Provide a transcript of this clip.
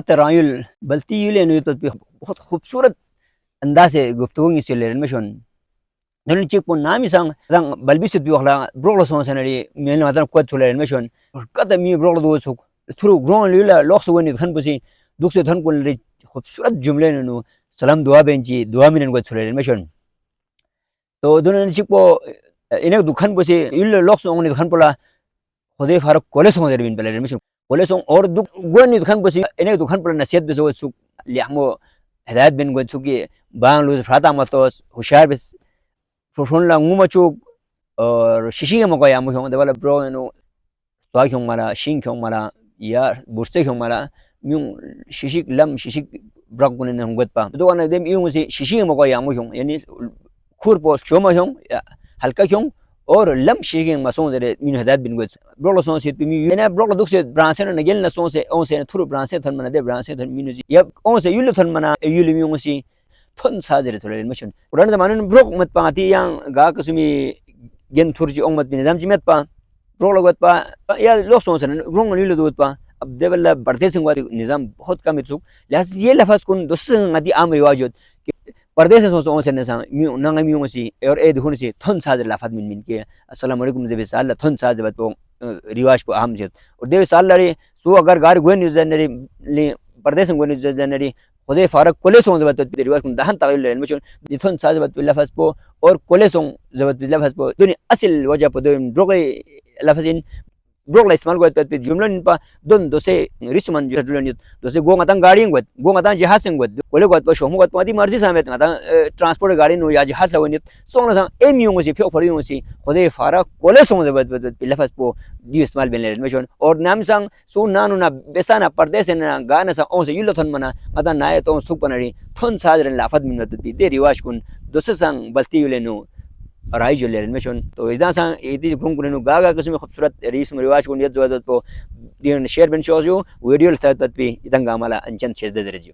तरायुल बलती Yule नु तो बहुत खूबसूरत अंदाज से गुफ्तगू से ले में शोन नन चिक पो नामी संग रंग बलबिसुत भी वखला ब्रोगलो सोन सनरी मेन मातन को छुले में शोन कत मी ब्रोगलो दो सुक थ्रू ग्रोन लीला लॉक्स वनी खन पुसी दुख से धन को ले खूबसूरत जुमले नु सलाम दुआ बेंची दुआ मिनन को छुले में शोन तो दोनों चिक पो इने दुखन पुसी यूले लॉक्स ओंगनी खन पोला खुदे फारक कोले सोन दे बिन पले में शोन कोले सोन और दुख गोनी खन पुसी इने दुखन पोला नसीहत बेसो सुक लियामो हिदायत बिन को सुकी बांग लुज फ्राता मतोस होशियार बेस फोन ला nguma chuk और शिशिंग मको या मुखों देवाला ब्रो नो स्वाग हों मारा शिंग हों मारा या बुर्से हों मारा म्यूं शिशिक लम शिशिक ब्रक गुने न होंगत पा तो वाला देम यूं से शिशिंग मको या मुखों यानी खुर पोस चोमा हों हल्का हों और लम शिशिंग मसों दे मीन हदायत बिन गोत ब्रो लो सों से मी ने ब्रो लो दुख से ब्रांसे न गेल न सों से ओं से थुरु ब्रांसे थन मना दे ब्रांसे थन मीनु जी या ओं से युल थन मना युल म्यूं सी थन साजरे थोले मशन पुरान जमाने में ब्रोक मत पाती yang ga कसुमी गेन थुरजी ओंग मत बिन जाम जिमत पा ब्रोक लगत पा या लोग सोच न ग्रोंग नीलो दोत पा अब देवल बर्दे संगवारी निजाम बहुत कम इचुक लास्ट ये लफज कुन दोस ngadi am रिवाज कि पर्दे से सोच ओंग से न सा म्यू नंग म्यू सी और ए दुखन से थन साजरे लफज मिन के अस्सलाम वालेकुम जबे साल थन साज बत रिवाज को आम से और देव साल रे सो अगर गार गोन जनरी ले पर्दे संगवारी जनरी खुदे फारक कोले सोंग जबत रिवाज कुन दहन तागल ले मचन निथन साज बत लफज पो और कोले सोंग जबत लफज पो दुनि असल वजह पो दो ब्रोगे लफज इन ब्रोगला इस्तेमाल को पे जुमलन पा दोन दोसे रिसमन जुलन दोसे गो ngata गाड़ी गो ngata जहाज संग कोले गत पो शोमो गत पदी मर्जी समेत ngata ट्रांसपोर्ट गाड़ी नो या जहाज लवनि सोंग सा एम युंग से फ्यो फरियो से खुदे फारक कोले सोंग जबत लफज पो दी इस्तेमाल बेन ले मचन और नाम संग सो नानु ना बेसाना परदेश न गाना सा ओं से युलो थन मना ngata नाय तो सुक पनरी थन साजरन लफज मिन दे रिवाज कुन दोसे संग बलती युलेनो राय जो ले में शोन तो इदा सा इदी घुम कुने गागा कसम खूबसूरत रीस रिवाज को नियत जो तो दिन शेयर बन शो जो वीडियो लता तत पे इदंगा मला अंचन शेज दे जरे जो